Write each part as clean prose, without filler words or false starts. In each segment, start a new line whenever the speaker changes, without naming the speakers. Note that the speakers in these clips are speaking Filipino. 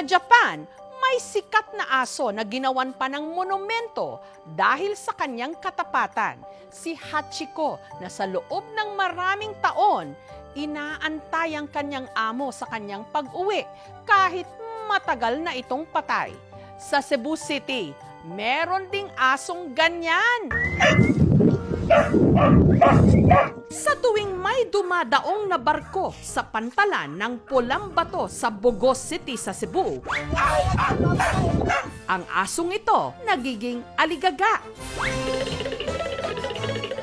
Japan, may sikat na aso na ginawan pa ng monumento dahil sa kanyang katapatan. Si Hachiko na sa loob ng maraming taon, inaantay ang kanyang amo sa kanyang pag-uwi kahit matagal na itong patay. Sa Cebu City, meron ding asong ganyan. Sa tuwing may dumadaong na barko sa pantalan ng Pulang Bato sa Bogos City sa Cebu, ang asong ito nagiging aligaga.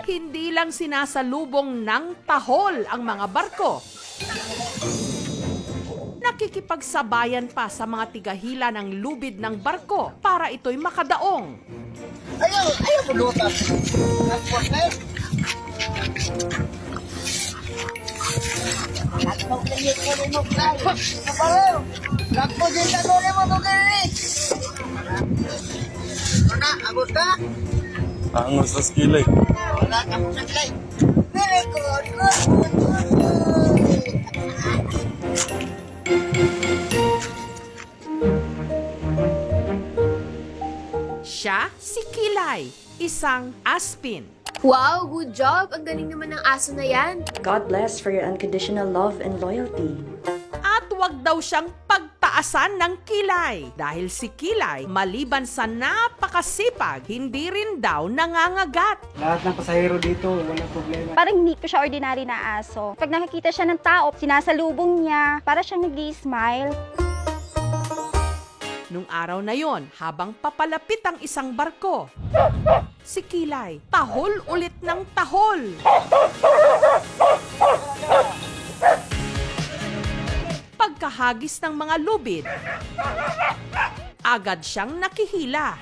Hindi lang sinasalubong ng tahol ang mga barko, nakikipagsabayan pa sa mga tigahila ng lubid ng barko para ito'y makadaong.
Ayaw po luta. Nakpo kayo ko rin mo kay. Kapalaw. Nakpo din na doon mo tugiri. Wala, abot ka?
Angos sa skilay.
Wala ka mo sa kilay. Very good.
Siya si Kilay, isang aspin.
Wow, good job! Ang galing naman ng aso na yan.
God bless for your unconditional love and loyalty.
At wag daw siyang pagtaasan ng Kilay dahil si Kilay, maliban sa napakasipag, hindi rin daw nangangagat.
Lahat ng pasahero dito, walang problema.
Parang hindi ko siya ordinary na aso. Pag nakikita siya ng tao, sinasalubong niya, para siyang nag-i-smile.
Nung araw na yon, habang papalapit ang isang barko, si Kilay, tahol ulit ng tahol. Pagkahagis ng mga lubid, agad siyang nakihila.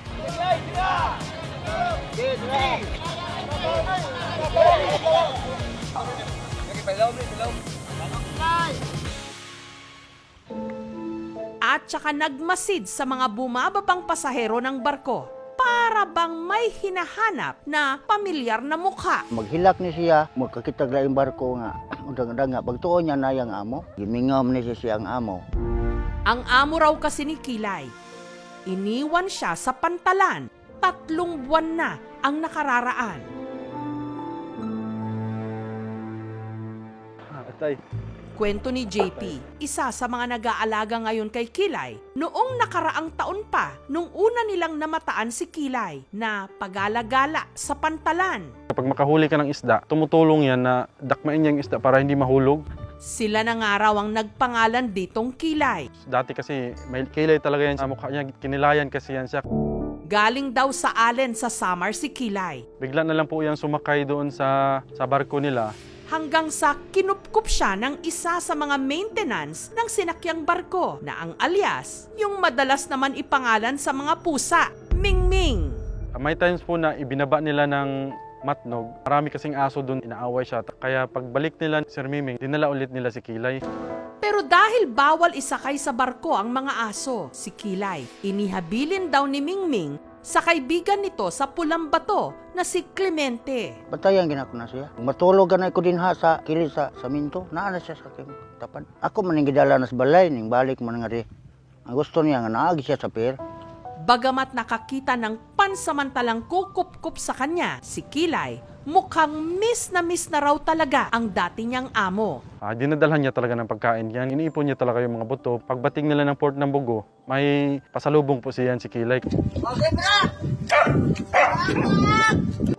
At saka nagmasid sa mga bumababang pasahero ng barko para bang may hinahanap na pamilyar na mukha.
Maghilak ni siya, magkakitag laing barko nga. Undang-undang nga, pagtuon niya na yung amo. Gimingam ni siya ang amo.
Ang amo raw kasi ni Kilay, iniwan siya sa pantalan. 3 buwan na ang nakararaan.
Atay.
Kwento ni JP, isa sa mga nag-aalaga ngayon kay Kilay, noong nakaraang taon pa, nung una nilang namataan si Kilay na pagala-gala sa pantalan.
Kapag makahuli ka ng isda, tumutulong yan na dakmain niya yung isda para hindi mahulog.
Sila na nga raw ang nagpangalan ditong Kilay.
Dati kasi may kilay talaga yan sa mukha niya, kinilayan kasi yan siya.
Galing daw sa Allen sa Samar si Kilay.
Bigla na lang po yan sumakay doon sa barko nila.
Hanggang sa kinupkup siya ng isa sa mga maintenance ng sinakyang barko na ang alias, yung madalas naman ipangalan sa mga pusa, Mingming.
May times po na ibinaba nila ng matnog. Marami kasing aso doon, inaaway siya. Kaya pagbalik nila, Sir Miming, dinala ulit nila si Kilay.
Pero dahil bawal isakay sa barko ang mga aso, si Kilay, inihabilin daw ni Mingming sa kaibigan nito sa Pulang Bato na si Clemente.
Batayan ginako na siya. Matulog na ko din ha sa kilid sa minto. Naana siya sa aking tapan. Ako man gidala na sa balay, ning balik man nga rin. Ang gusto niya nga naagi siya sa pier.
Bagamat nakakita ng pansamantalang kukup-kup sa kanya, si Kilay, mukhang miss na raw talaga ang dati niyang amo.
Dinadalhan niya talaga ng pagkain yan. Iniipon niya talaga yung mga buto. Pagbating nila ng port ng Bugo, may pasalubong po siyan si Kilay.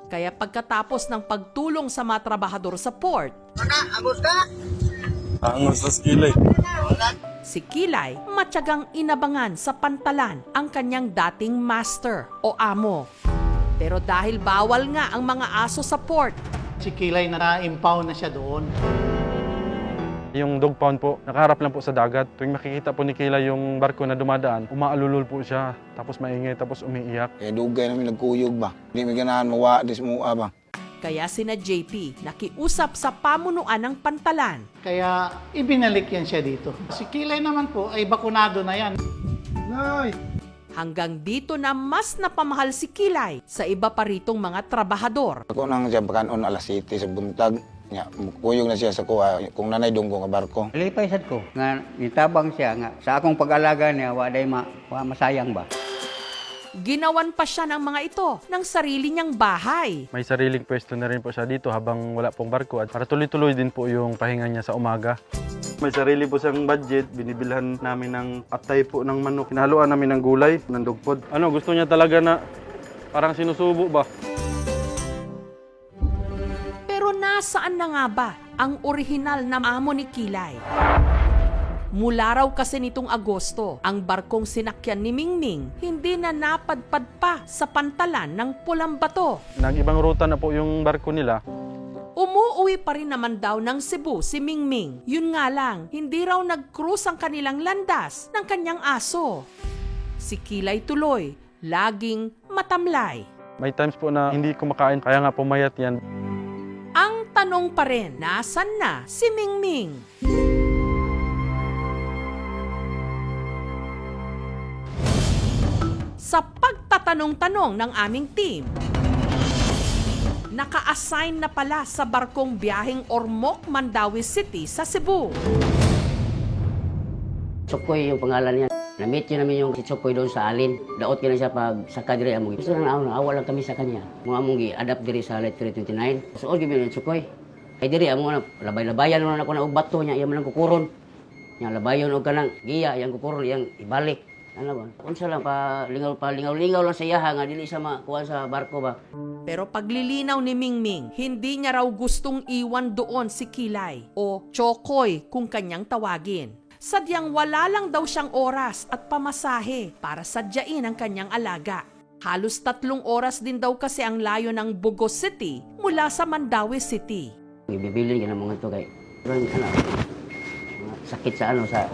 Kaya pagkatapos ng pagtulong sa mga trabahador sa port,
Angos sa skilay.
si Kilay matyagang inabangan sa pantalan ang kanyang dating master o amo. Pero dahil bawal nga ang mga aso sa port,
Si Kilay na-impound na siya doon.
Yung dog pound po, nakaharap lang po sa dagat. Tuwing makikita po ni Kilay yung barko na dumadaan, umaalulol po siya. Tapos maingay, tapos umiiyak.
Kaya dugay namin nagkuyog ba. Hindi may ganahan mawa, di sumua ba.
kaya sina JP nakiusap sa pamunuan ng pantalan.
Kaya ibinalik yan siya dito. Si Kilay naman po ay bakunado na yan.
Hanggang dito na mas napamahal si Kilay sa iba pa ritong mga trabahador.
Ako nang siya pagkanon alas 7 sa buntag. Nya, kuyog na siya sa kuha, kung nanay dunggo nga barko.
Lipay sad ko nga nitabang siya nga sa akong pag-alaga niya wa masayang ba.
Ginawan pa siya ng mga ito ng sarili niyang bahay.
May sariling pwesto na rin po siya dito habang wala pong barko at para tuloy-tuloy din po yung pahinga niya sa umaga. May sarili po siyang budget, binibilhan namin ng atay po ng manok. Hinahaluan namin ng gulay, ng dugpod. Gusto niya talaga na parang sinusubo ba?
Pero nasaan na nga ba ang orihinal na amo ni Kilay? Mula raw kasi nitong Agosto, ang barkong sinakyan ni Mingming hindi na napadpad pa sa pantalan ng Pulang Bato.
Nag-ibang ruta na po yung barko nila.
Umuuwi pa rin naman daw ng Cebu si Mingming. Yun nga lang, hindi raw nag-cruise ang kanilang landas ng kanyang aso. Si Kilay tuloy, laging matamlay.
May times po na hindi kumakain kaya nga pumayat yan.
Ang tanong pa rin, nasan na si Mingming? Sa pagtatanong-tanong ng aming team, naka-assign na pala sa barkong biyaheng Ormoc, Mandawi City sa Cebu.
Tsukoy yung pangalan niya. Na-meet yun namin yung si Tsukoy doon sa Alin. Daot ka na siya pag saka diri among. Gusto na naawa lang kami sa kanya. Mga among gi-adapt diri sa Light 329. So, all gibin yung Tsukoy. Ay diri among labay-labayan naman ako na og bato niya. Iyan man lang kukuron. Yang labayon og kanang giya, yang kukuron, yang ibalik. Ano ba? Unsa lang pa lingaw-lingaw lang sa iyaha nga dili sa makuha sa barko ba.
Pero paglilinaw ni Mingming, hindi niya raw gustong iwan doon si Kilay o Chokoy kung kanyang tawagin. Sadyang wala lang daw siyang oras at pamasahe para sadyain ang kanyang alaga. Halos 3 oras din daw kasi ang layo ng Bugos City mula sa Mandawi City.
Ibibilin ka ng mga ito kay sakit sa sa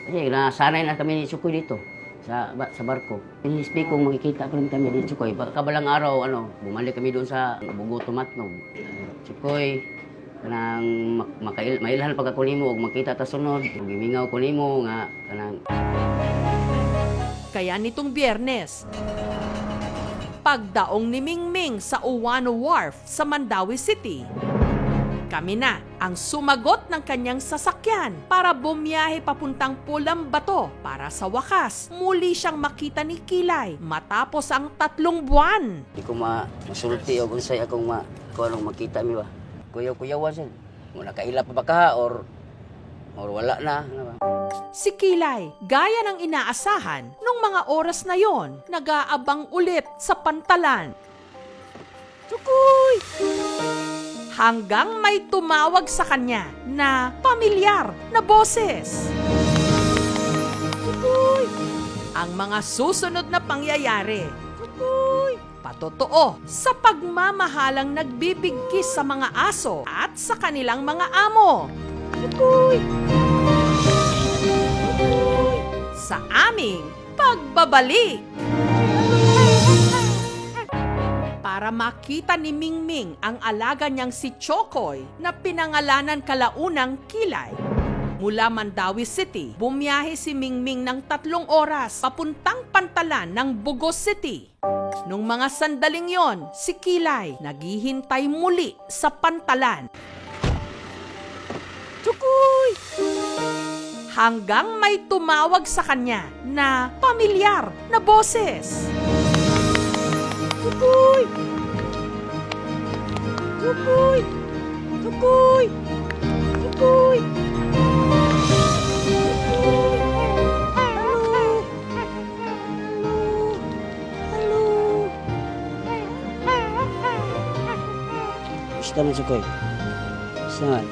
kasi nasanay na kami ni Tsukoy dito sa barko. Speak kung makikita pa rin kami ni Tsukoy. Kabalang araw, bumalik kami doon sa Bugo Tumatnog. Tsukoy, kanang mailhan pagka ko nimo og makita ta sunod, gimingaw ko nimo nga kanang.
Kaya nitong Biyernes, pagdaong ni Mingming sa Uwano Wharf sa Mandawi City, kami na ang sumagot ng kanyang sasakyan para bumiyahe papuntang Pulang Bato para sa wakas muli siyang makita ni Kilay matapos ang 3 buwan.
Di ko masulti o unsay akong kung anong makita mi ba. Kuyaw-kuyawan siya. Muna kaila pa ba ka or wala na. Ano ba?
Si Kilay, gaya ng inaasahan, nung mga oras na yon, nag-aabang ulit sa pantalan. Tsukoy! Hanggang may tumawag sa kanya na pamilyar na boses. Tsukoy! Ang mga susunod na pangyayari, Tsukoy! Patotoo sa pagmamahalang nagbibigkis sa mga aso at sa kanilang mga amo. Tsukoy! Sa aming pagbabalik. Para makita ni Mingming ang alaga niyang si Chokoy na pinangalanan kalaunang Kilay. Mula Mandawi City, bumiyahe si Mingming ng 3 oras papuntang pantalan ng Bugos City. Nung mga sandaling yon, si Kilay naghihintay muli sa pantalan. Chokoy! Hanggang may tumawag sa kanya na pamilyar na boses. Tsukoy! Tsukoy! Tsukoy! Tsukoy!
Gusto mo Tsukoy? Saan?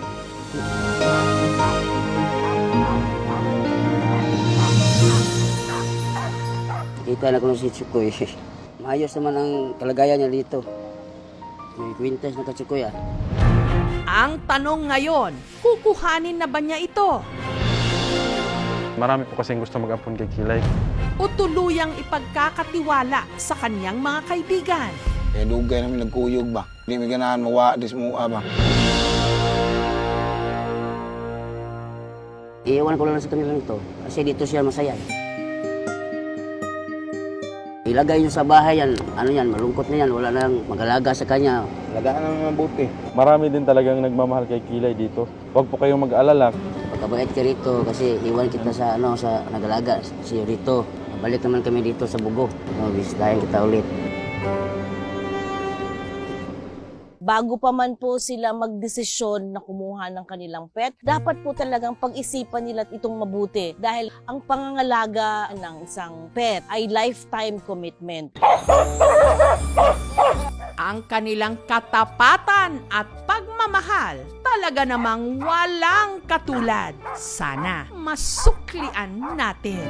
Kita na ko si Tsukoy. Maayos naman ang kalagayan niya dito. May kwintas na ka-Tsukoy
Ang tanong ngayon, kukuhanin na ba niya ito?
Marami po kasing gusto mag-ampon kay Kilay.
O tuluyang ipagkakatiwala sa kanyang mga kaibigan?
Kaya dugay namin nagkuyog ba. Hindi may ganahan mawa dis mua ba.
Iiwan ko lang sa kanila nito kasi dito siya masaya. Ilagay nyo sa bahay yan, ano yan, malungkot na yan, wala nang mag-alaga sa kanya.
Lagaan ng mabuti.
Marami din talagang nagmamahal kay Kilay dito. Huwag po kayong mag-alala.
Pagkabait ka rito kasi iwan kita sa nag-alaga sa iyo rito. Balik naman kami dito sa Bugo. Bisitahin kita ulit.
Bago pa man po sila magdesisyon na kumuha ng kanilang pet, dapat po talagang pag-isipan nila itong mabuti dahil ang pangangalaga ng isang pet ay lifetime commitment.
Ang kanilang katapatan at pagmamahal talaga namang walang katulad. Sana masuklian natin.